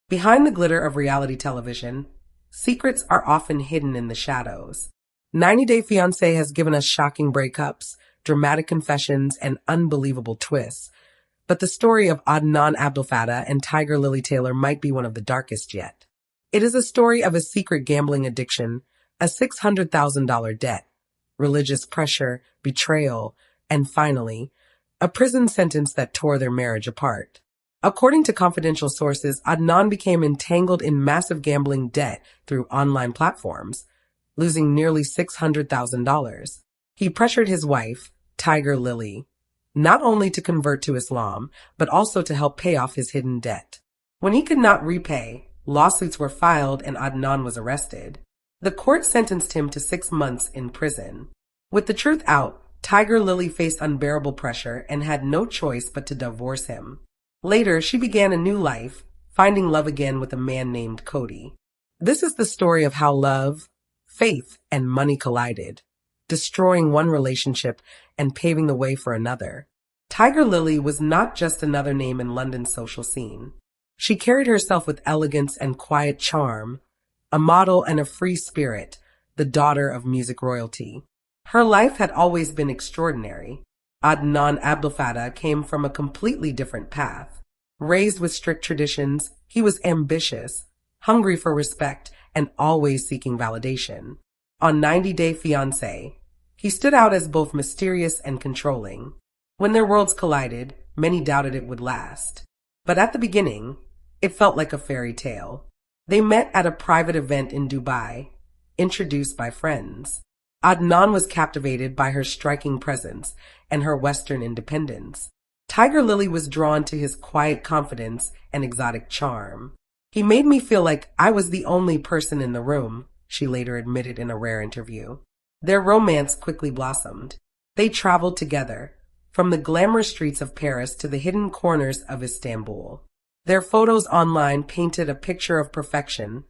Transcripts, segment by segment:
Behind the glitter of reality television, secrets are often hidden in the shadows. 90 Day Fiancé has given us shocking breakups, dramatic confessions, and unbelievable twists. But the story of Adnan Abdelfattah and Tigerlily Taylor might be one of the darkest yet. It is a story of a secret gambling addiction, a $600,000 debt, religious pressure, betrayal, and finally, a prison sentence that tore their marriage apart. According to confidential sources, Adnan became entangled in massive gambling debt through online platforms, losing nearly $600,000. He pressured his wife, Tigerlily, not only to convert to Islam, but also to help pay off his hidden debt. When he could not repay, lawsuits were filed and Adnan was arrested. The court sentenced him to 6 months in prison. With the truth out, Tigerlily faced unbearable pressure and had no choice but to divorce him. Later, she began a new life, finding love again with a man named Cody. This is the story of how love, faith, and money collided, destroying one relationship and paving the way for another. Tigerlily was not just another name in London's social scene. She carried herself with elegance and quiet charm, a model and a free spirit, the daughter of music royalty. Her life had always been extraordinary. Adnan Abdelfattah came from a completely different path. Raised with strict traditions, he was ambitious, hungry for respect, and always seeking validation. On 90 Day Fiancé, he stood out as both mysterious and controlling. When their worlds collided, many doubted it would last. But at the beginning, it felt like a fairy tale. They met at a private event in Dubai, introduced by friends. Adnan was captivated by her striking presence and her Western independence. Tigerlily was drawn to his quiet confidence and exotic charm. He made me feel like I was the only person in the room, she later admitted in a rare interview. Their romance quickly blossomed. They traveled together, from the glamorous streets of Paris to the hidden corners of Istanbul. Their photos online painted a picture of perfection,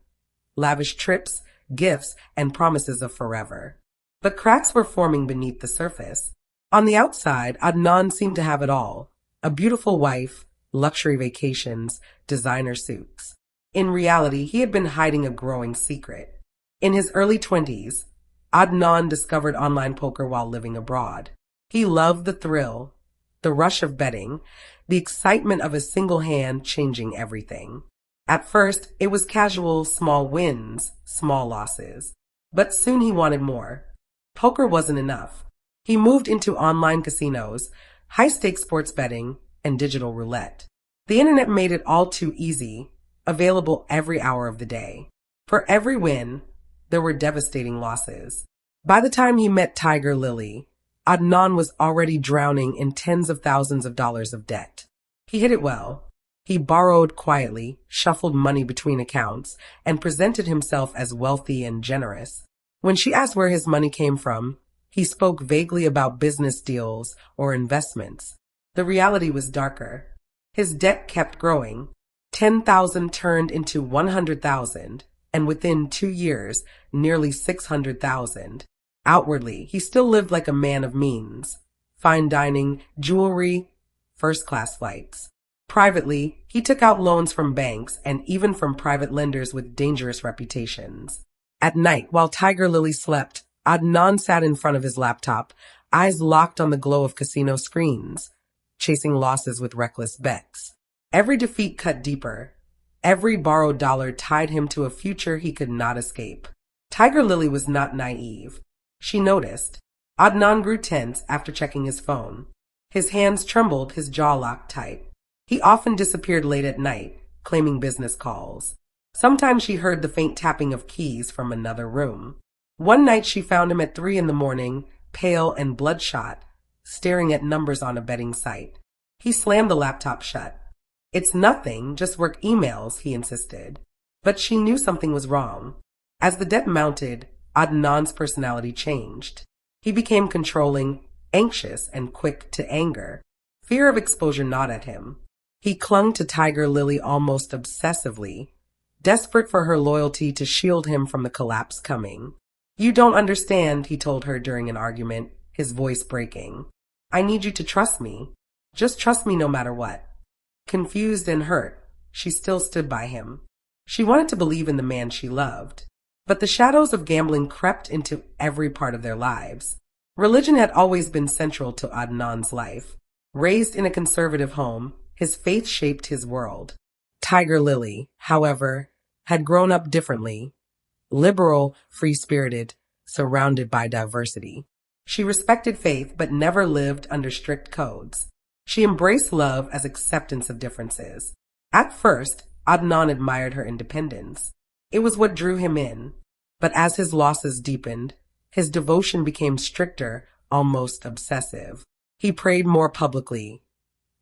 lavish trips, gifts, and promises of forever. But cracks were forming beneath the surface. On the outside, Adnan seemed to have it all. A beautiful wife, luxury vacations, designer suits. In reality, he had been hiding a growing secret. In his early 20s, Adnan discovered online poker while living abroad. He loved the thrill, the rush of betting, the excitement of a single hand changing everything. At first, it was casual, small wins, small losses. But soon he wanted more. Poker wasn't enough. He moved into online casinos, high-stakes sports betting, and digital roulette. The internet made it all too easy, available every hour of the day. For every win, there were devastating losses. By the time he met Tigerlily, Adnan was already drowning in tens of thousands of dollars of debt. He hid it well. He borrowed quietly, shuffled money between accounts, and presented himself as wealthy and generous. When she asked where his money came from, he spoke vaguely about business deals or investments. The reality was darker. His debt kept growing. 10,000 turned into 100,000, and within 2 years, nearly 600,000. Outwardly, he still lived like a man of means. Fine dining, jewelry, first-class flights. Privately, he took out loans from banks and even from private lenders with dangerous reputations. At night, while Tigerlily slept, Adnan sat in front of his laptop, eyes locked on the glow of casino screens, chasing losses with reckless bets. Every defeat cut deeper. Every borrowed dollar tied him to a future he could not escape. Tigerlily was not naive. She noticed. Adnan grew tense after checking his phone. His hands trembled, his jaw locked tight. He often disappeared late at night, claiming business calls. Sometimes she heard the faint tapping of keys from another room. One night she found him at 3 a.m, pale and bloodshot, staring at numbers on a betting site. He slammed the laptop shut. "It's nothing, just work emails," he insisted. But she knew something was wrong. As the debt mounted, Adnan's personality changed. He became controlling, anxious, and quick to anger. Fear of exposure gnawed at him. He clung to Tigerlily almost obsessively, desperate for her loyalty to shield him from the collapse coming. "You don't understand," he told her during an argument, his voice breaking. "I need you to trust me. Just trust me no matter what." Confused and hurt, she still stood by him. She wanted to believe in the man she loved. But the shadows of gambling crept into every part of their lives. Religion had always been central to Adnan's life. Raised in a conservative home, his faith shaped his world. Tigerlily, however, had grown up differently. Liberal, free-spirited, surrounded by diversity. She respected faith but never lived under strict codes. She embraced love as acceptance of differences. At first, Adnan admired her independence. It was what drew him in. But as his losses deepened, his devotion became stricter, almost obsessive. He prayed more publicly,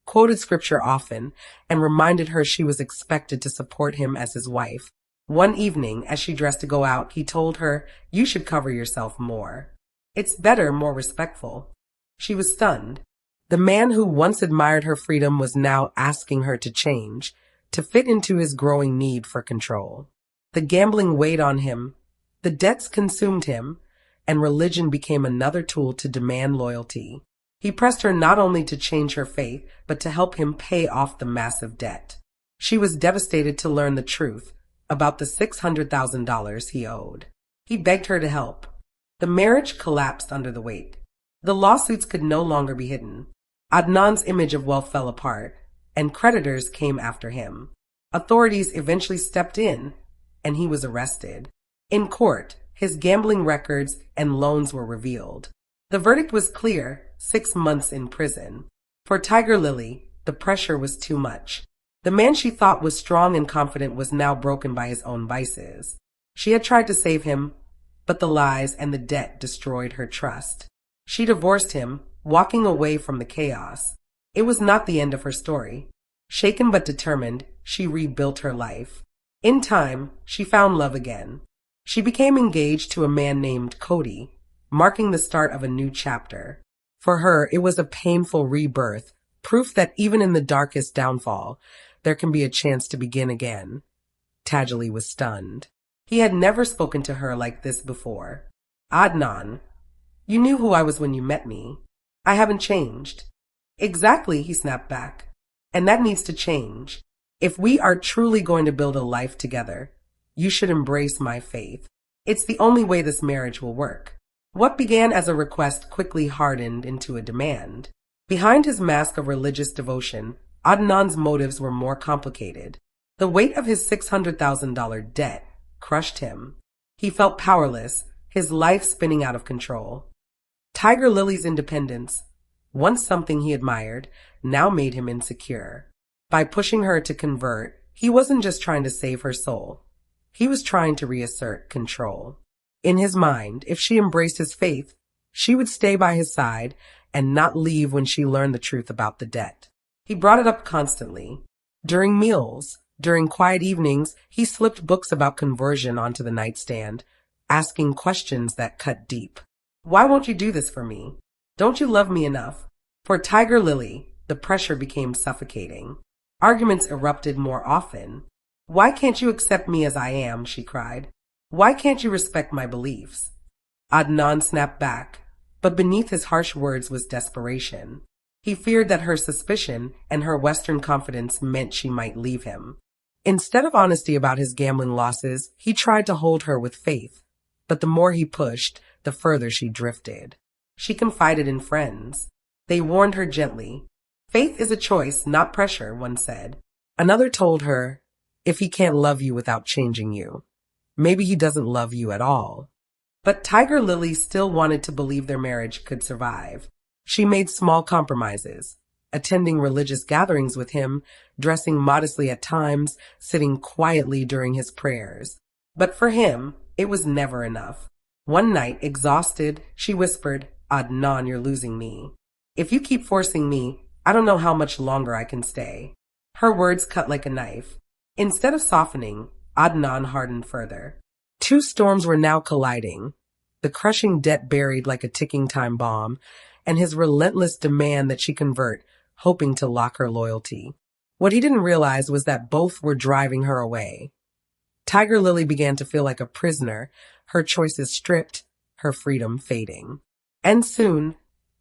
quoted scripture often, and reminded her she was expected to support him as his wife. One evening, as she dressed to go out, he told her, "You should cover yourself more. It's better, more respectful." She was stunned. The man who once admired her freedom was now asking her to change, to fit into his growing need for control. The gambling weighed on him, the debts consumed him, and religion became another tool to demand loyalty. He pressed her not only to change her faith, but to help him pay off the massive debt. She was devastated to learn the truth about the $600,000 he owed. He begged her to help. The marriage collapsed under the weight. The lawsuits could no longer be hidden. Adnan's image of wealth fell apart, and creditors came after him. Authorities eventually stepped in, and he was arrested. In court, his gambling records and loans were revealed. The verdict was clear: 6 months in prison. For Tigerlily, the pressure was too much. The man she thought was strong and confident was now broken by his own vices. She had tried to save him, but the lies and the debt destroyed her trust. She divorced him, walking away from the chaos. It was not the end of her story. Shaken but determined, she rebuilt her life. In time, she found love again. She became engaged to a man named Cody, marking the start of a new chapter. For her, it was a painful rebirth, proof that even in the darkest downfall, there can be a chance to begin again. Tigerlily was stunned. He had never spoken to her like this before. "Adnan, you knew who I was when you met me. I haven't changed." "Exactly," he snapped back. "And that needs to change. If we are truly going to build a life together, you should embrace my faith. It's the only way this marriage will work." What began as a request quickly hardened into a demand. Behind his mask of religious devotion, Adnan's motives were more complicated. The weight of his $600,000 debt crushed him. He felt powerless, his life spinning out of control. Tigerlily's independence, once something he admired, now made him insecure. By pushing her to convert, he wasn't just trying to save her soul. He was trying to reassert control. In his mind, if she embraced his faith, she would stay by his side and not leave when she learned the truth about the debt. He brought it up constantly. During meals, during quiet evenings, he slipped books about conversion onto the nightstand, asking questions that cut deep. "Why won't you do this for me? Don't you love me enough?" For Tigerlily, the pressure became suffocating. Arguments erupted more often. "Why can't you accept me as I am?" she cried. "Why can't you respect my beliefs?" Adnan snapped back, but beneath his harsh words was desperation. He feared that her suspicion and her Western confidence meant she might leave him. Instead of honesty about his gambling losses, he tried to hold her with faith. But the more he pushed, the further she drifted. She confided in friends. They warned her gently. "Faith is a choice, not pressure," one said. Another told her, "If he can't love you without changing you, maybe he doesn't love you at all." But Tigerlily still wanted to believe their marriage could survive. She made small compromises, attending religious gatherings with him, dressing modestly at times, sitting quietly during his prayers. But for him, it was never enough. One night, exhausted, she whispered, "Adnan, you're losing me. If you keep forcing me, I don't know how much longer I can stay." Her words cut like a knife. Instead of softening, Adnan hardened further. Two storms were now colliding. The crushing debt buried like a ticking time bomb, and his relentless demand that she convert, hoping to lock her loyalty. What he didn't realize was that both were driving her away. Tigerlily began to feel like a prisoner, her choices stripped, her freedom fading. And soon,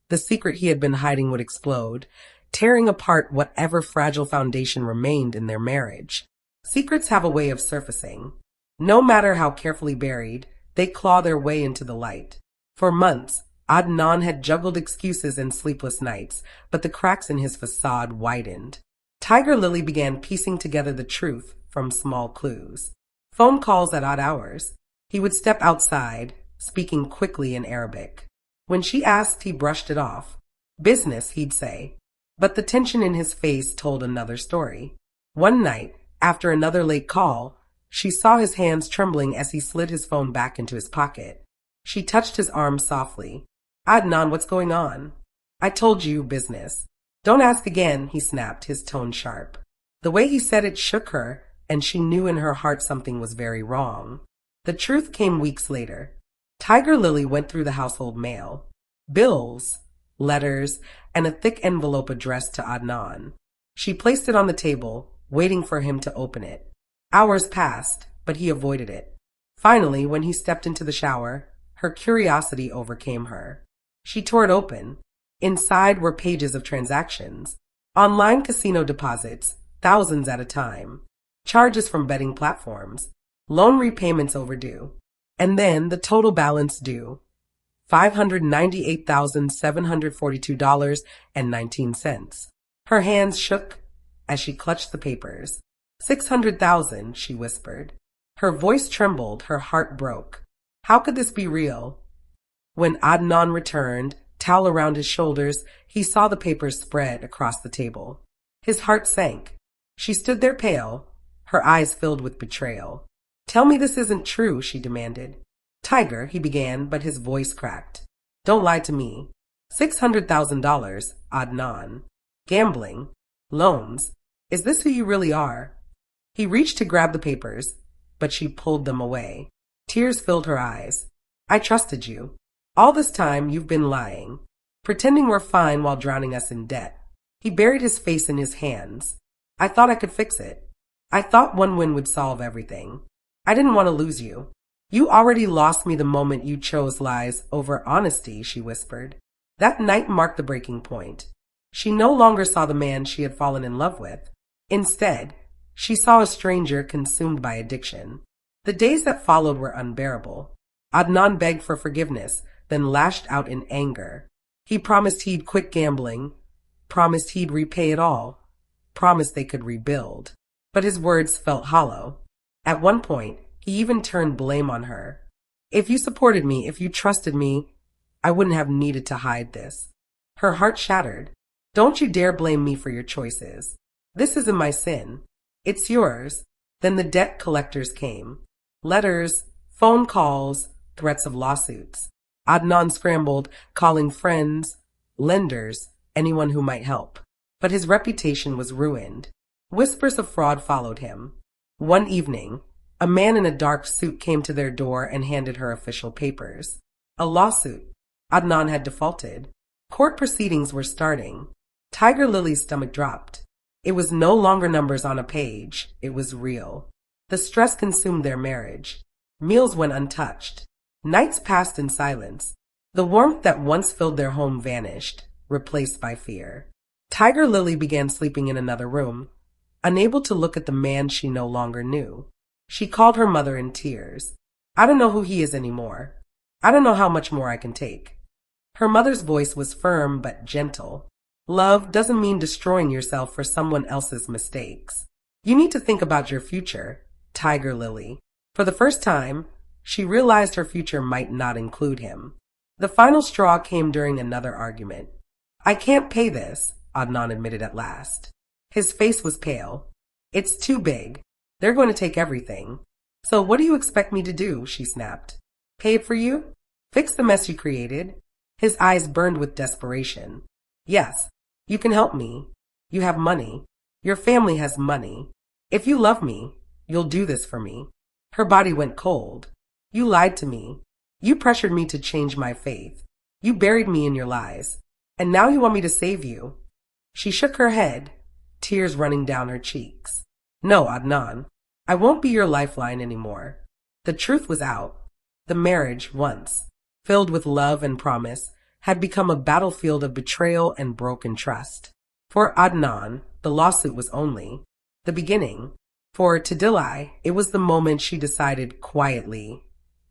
the secret he had been hiding would explode. tearing apart whatever fragile foundation remained in their marriage. Secrets have a way of surfacing. No matter how carefully buried, they claw their way into the light. For months, Adnan had juggled excuses and sleepless nights, but the cracks in his facade widened. Tigerlily began piecing together the truth from small clues. Phone calls at odd hours. He would step outside, speaking quickly in Arabic. When she asked, he brushed it off. Business, he'd say. But the tension in his face told another story. One night, after another late call, she saw his hands trembling as he slid his phone back into his pocket. She touched his arm softly. Adnan, what's going on? I told you, business. Don't ask again, he snapped, his tone sharp. The way he said it shook her, and she knew in her heart something was very wrong. The truth came weeks later. Tigerlily went through the household mail. Bills, letters, and a thick envelope addressed to Adnan. She placed it on the table, waiting for him to open it. Hours passed, but he avoided it. Finally, when he stepped into the shower, her curiosity overcame her. She tore it open. Inside were pages of transactions, online casino deposits, thousands at a time, charges from betting platforms, loan repayments overdue, and then the total balance due, $598,742.19. Her hands shook as she clutched the papers. 600,000, she whispered. Her voice trembled, her heart broke. How could this be real? When Adnan returned, towel around his shoulders, he saw the papers spread across the table. His heart sank. She stood there pale, her eyes filled with betrayal. Tell me this isn't true, she demanded. Tiger, he began, but his voice cracked. Don't lie to me. $600,000, Adnan. Gambling. Loans. Is this who you really are? He reached to grab the papers, but she pulled them away. Tears filled her eyes. I trusted you. All this time you've been lying, pretending we're fine while drowning us in debt. He buried his face in his hands. I thought I could fix it. I thought one win would solve everything. I didn't want to lose you. You already lost me the moment you chose lies over honesty, she whispered. That night marked the breaking point. She no longer saw the man she had fallen in love with. Instead, she saw a stranger consumed by addiction. The days that followed were unbearable. Adnan begged for forgiveness, then lashed out in anger. He promised he'd quit gambling, promised he'd repay it all, promised they could rebuild. But his words felt hollow. At one point, he even turned blame on her. If you supported me, if you trusted me, I wouldn't have needed to hide this. Her heart shattered. Don't you dare blame me for your choices. This isn't my sin. It's yours. Then the debt collectors came. Letters, phone calls, threats of lawsuits. Adnan scrambled, calling friends, lenders, anyone who might help. But his reputation was ruined. Whispers of fraud followed him. One evening, a man in a dark suit came to their door and handed her official papers. A lawsuit. Adnan had defaulted. Court proceedings were starting. Tigerlily's stomach dropped. It was no longer numbers on a page. It was real. The stress consumed their marriage. Meals went untouched. Nights passed in silence. The warmth that once filled their home vanished, replaced by fear. Tigerlily began sleeping in another room, unable to look at the man she no longer knew. She called her mother in tears. I don't know who he is anymore. I don't know how much more I can take. Her mother's voice was firm but gentle. Love doesn't mean destroying yourself for someone else's mistakes. You need to think about your future, Tigerlily. For the first time, she realized her future might not include him. The final straw came during another argument. I can't pay this, Adnan admitted at last. His face was pale. It's too big. They're going to take everything. So what do you expect me to do? She snapped. Pay it for you? Fix the mess you created? His eyes burned with desperation. Yes, you can help me. You have money. Your family has money. If you love me, you'll do this for me. Her body went cold. You lied to me. You pressured me to change my faith. You buried me in your lies. And now you want me to save you. She shook her head, tears running down her cheeks. No, Adnan, I won't be your lifeline anymore. The truth was out. The marriage, once filled with love and promise, had become a battlefield of betrayal and broken trust. For Adnan, the lawsuit was only the beginning. For Tigerlily, it was the moment she decided quietly,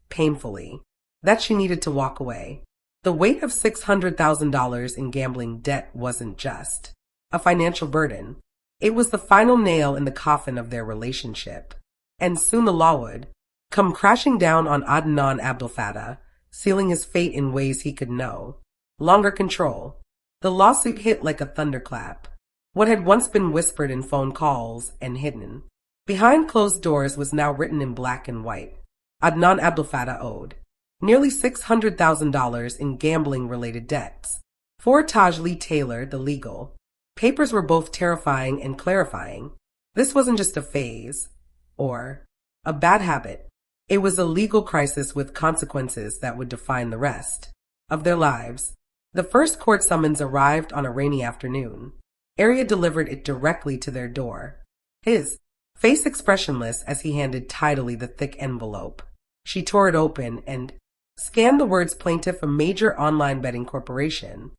painfully, that she needed to walk away. The weight of $600,000 in gambling debt wasn't just a financial burden. It was the final nail in the coffin of their relationship. And soon the law would come crashing down on Adnan Abdel Fattah, sealing his fate in ways he could no longer control. The lawsuit hit like a thunderclap. What had once been whispered in phone calls and hidden behind closed doors was now written in black and white. Adnan Abdel Fattah owed nearly $600,000 in gambling-related debts. For Tigerlily Taylor, the legal papers were both terrifying and clarifying. This wasn't just a phase or a bad habit. It was a legal crisis with consequences that would define the rest of their lives. The first court summons arrived on a rainy afternoon. Arya delivered it directly to their door, his face expressionless as he handed Tigerlily the thick envelope. She tore it open and scanned the words plaintiff, a major online betting corporation.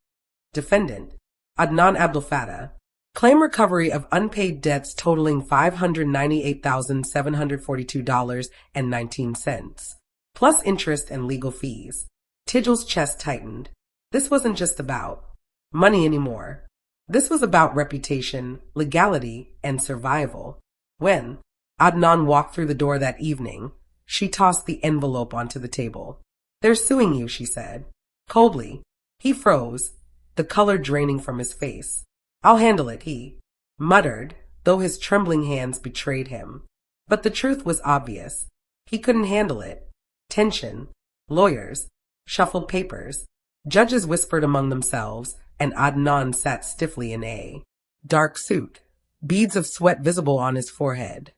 Defendant, Adnan Abdel Fattah. Claim recovery of unpaid debts totaling $598,742.19, plus interest and legal fees. Tigerlily's chest tightened. This wasn't just about money anymore. This was about reputation, legality, and survival. When Adnan walked through the door that evening, she tossed the envelope onto the table. "They're suing you," she said. Coldly, he froze, the color draining from his face. "I'll handle it," he muttered, though his trembling hands betrayed him. But the truth was obvious. He couldn't handle it. Tension, lawyers, shuffled papers, judges whispered among themselves, and Adnan sat stiffly in a dark suit, beads of sweat visible on his forehead.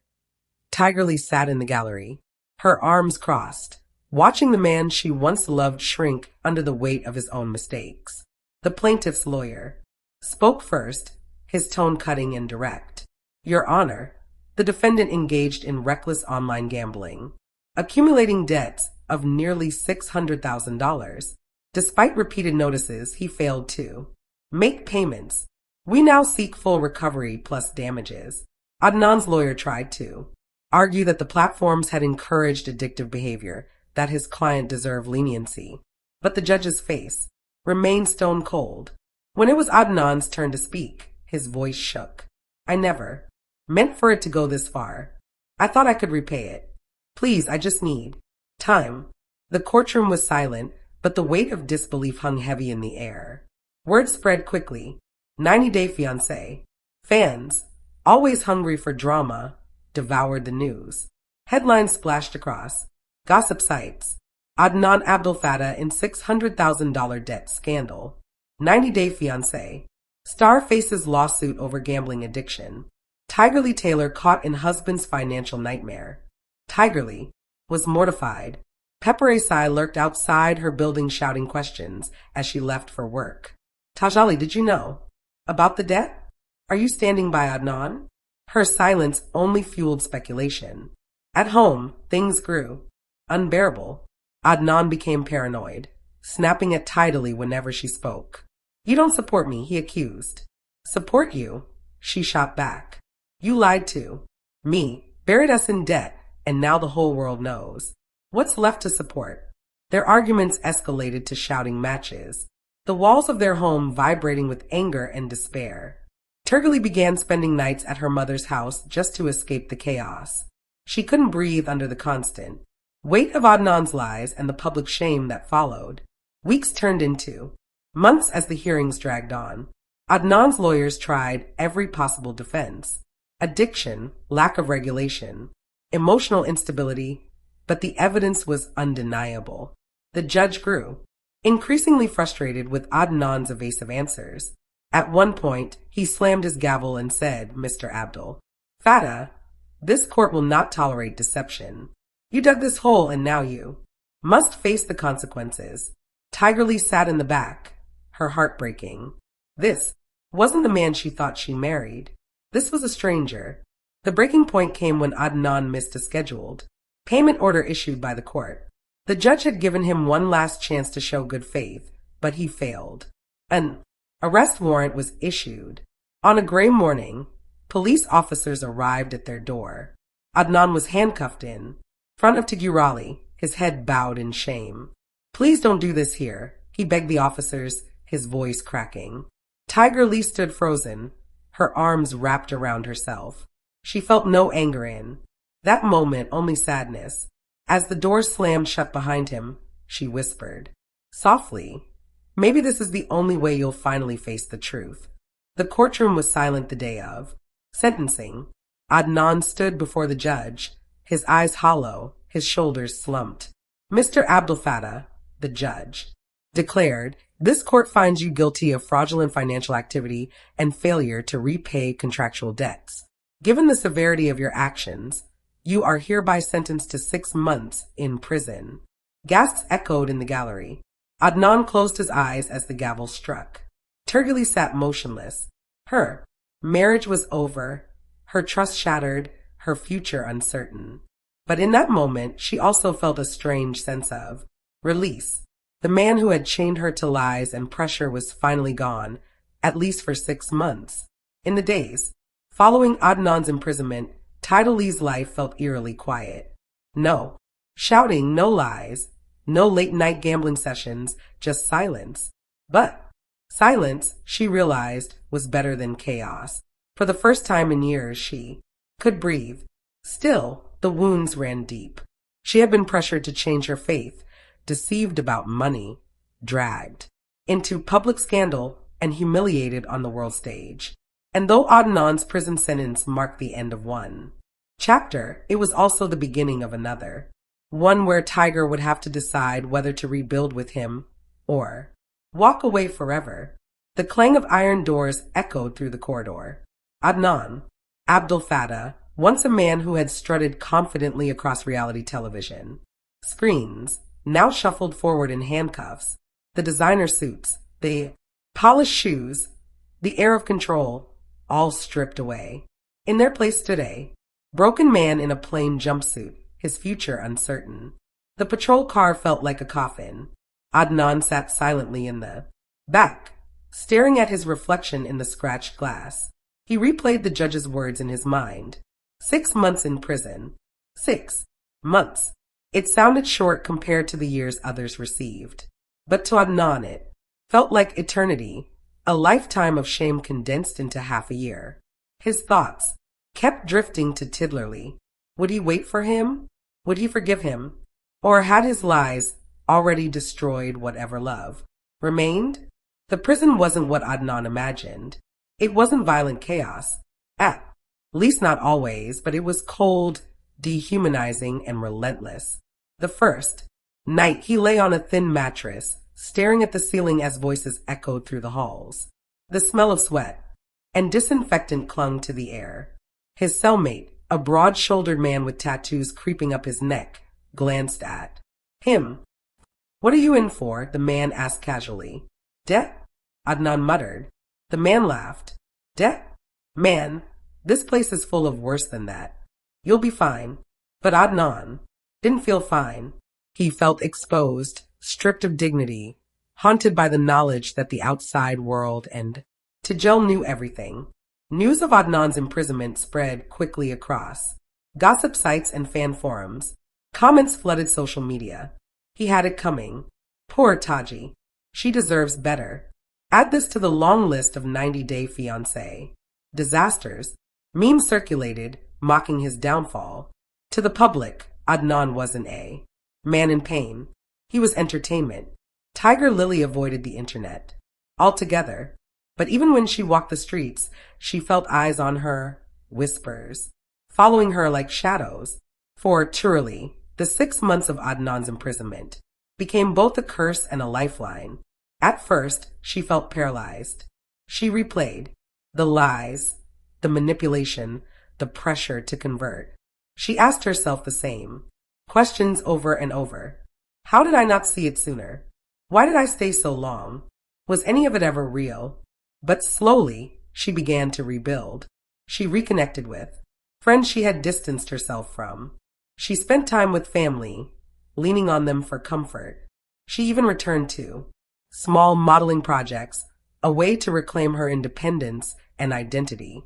Tigerlily sat in the gallery, her arms crossed, watching the man she once loved shrink under the weight of his own mistakes. The plaintiff's lawyer spoke first, his tone cutting and direct. "Your Honor," the defendant engaged in reckless online gambling, accumulating debts of nearly $600,000. Despite repeated notices, he failed to make payments. "We now seek full recovery plus damages." Adnan's lawyer tried to argue that the platforms had encouraged addictive behavior, that his client deserved leniency. But the judge's face remained stone cold. When it was Adnan's turn to speak, his voice shook. "I never meant for it to go this far. I thought I could repay it. Please, I just need time." The courtroom was silent, but the weight of disbelief hung heavy in the air. Word spread quickly. 90-Day Fiancé fans, always hungry for drama, devoured the news. Headlines splashed across gossip sites. Adnan Abdel Fattah in $600,000 debt scandal. 90-Day Fiancé. Star faces lawsuit over gambling addiction. Tigerlily Taylor caught in husband's financial nightmare. Tigerlily was mortified. Pepper Sai lurked outside her building shouting questions as she left for work. "Tigerlily, did you know about the debt? Are you standing by Adnan?" Her silence only fueled speculation. At home, things grew unbearable. Adnan became paranoid, snapping at Tigerlily whenever she spoke. "You don't support me," he accused. "Support you?" she shot back. "You lied to me, buried us in debt, and now the whole world knows. What's left to support?" Their arguments escalated to shouting matches, the walls of their home vibrating with anger and despair. Tigerlily began spending nights at her mother's house just to escape the chaos. She couldn't breathe under the constant weight of Adnan's lies and the public shame that followed. Weeks turned into months as the hearings dragged on. Adnan's lawyers tried every possible defense: addiction, lack of regulation, emotional instability, but the evidence was undeniable. The judge grew increasingly frustrated with Adnan's evasive answers. At one point, he slammed his gavel and said, "Mr. Abdel Fattah, this court will not tolerate deception. You dug this hole and now you must face the consequences." Tigerlily sat in the back, her heart breaking. This wasn't the man she thought she married. This was a stranger. The breaking point came when Adnan missed a scheduled payment order issued by the court. The judge had given him one last chance to show good faith, but he failed. An arrest warrant was issued. On a gray morning, police officers arrived at their door. Adnan was handcuffed in front of Tigerlily, his head bowed in shame. "Please don't do this here," he begged the officers, his voice cracking. Tigerlily stood frozen, her arms wrapped around herself. She felt no anger in that moment, only sadness. As the door slammed shut behind him, she whispered softly, "Maybe this is the only way you'll finally face the truth." The courtroom was silent the day of sentencing. Adnan stood before the judge, his eyes hollow, his shoulders slumped. "Mr. Abdel Fattah," the judge declared, "this court finds you guilty of fraudulent financial activity and failure to repay contractual debts. Given the severity of your actions, you are hereby sentenced to 6 months in prison." Gasps echoed in the gallery. Adnan closed his eyes as the gavel struck. Tigerlily sat motionless. Her marriage was over, her trust shattered, her future uncertain. But in that moment, she also felt a strange sense of release. The man who had chained her to lies and pressure was finally gone, at least for 6 months. In the days following Adnan's imprisonment, Tigerlily's life felt eerily quiet. No shouting, no lies, no late-night gambling sessions, just silence. But silence, she realized, was better than chaos. For the first time in years, she could breathe. Still, the wounds ran deep. She had been pressured to change her faith, deceived about money, dragged into public scandal, and humiliated on the world stage. And though Adnan's prison sentence marked the end of one chapter, it was also the beginning of another. One where Tiger would have to decide whether to rebuild with him or walk away forever. The clang of iron doors echoed through the corridor. Adnan, Abdel Fattah, once a man who had strutted confidently across reality television screens, now shuffled forward in handcuffs. The designer suits, the polished shoes, the air of control, all stripped away. In their place stood a broken man in a plain jumpsuit, his future uncertain. The patrol car felt like a coffin. Adnan sat silently in the back, staring at his reflection in the scratched glass. He replayed the judge's words in his mind. 6 months in prison. 6 months. It sounded short compared to the years others received. But to Adnan it felt like eternity, a lifetime of shame condensed into half a year. His thoughts kept drifting to Tigerlily. Would he wait for him? Would he forgive him? Or had his lies already destroyed whatever love remained? The prison wasn't what Adnan imagined. It wasn't violent chaos. At least not always, but it was cold, dehumanizing, and relentless. The first night he lay on a thin mattress, staring at the ceiling as voices echoed through the halls. The smell of sweat and disinfectant clung to the air. His cellmate, a broad-shouldered man with tattoos creeping up his neck, glanced at him. "What are you in for?" the man asked casually. "Debt?" Adnan muttered. The man laughed. "Debt? Man, this place is full of worse than that. You'll be fine." But Adnan didn't feel fine. He felt exposed, stripped of dignity, haunted by the knowledge that the outside world and Tijel knew everything. News of Adnan's imprisonment spread quickly across gossip sites and fan forums. Comments flooded social media. He had it coming. Poor Taji. She deserves better. Add this to the long list of 90-day Fiancé disasters. Memes circulated, mocking his downfall. To the public, Adnan wasn't a man in pain. He was entertainment. Tigerlily avoided the internet altogether. But even when she walked the streets, she felt eyes on her, whispers, following her like shadows. For Tigerlily, the 6 months of Adnan's imprisonment became both a curse and a lifeline. At first, she felt paralyzed. She replayed the lies, the manipulation, the pressure to convert. She asked herself the same questions over and over. How did I not see it sooner? Why did I stay so long? Was any of it ever real? But slowly, she began to rebuild. She reconnected with friends she had distanced herself from. She spent time with family, leaning on them for comfort. She even returned to small modeling projects, a way to reclaim her independence and identity.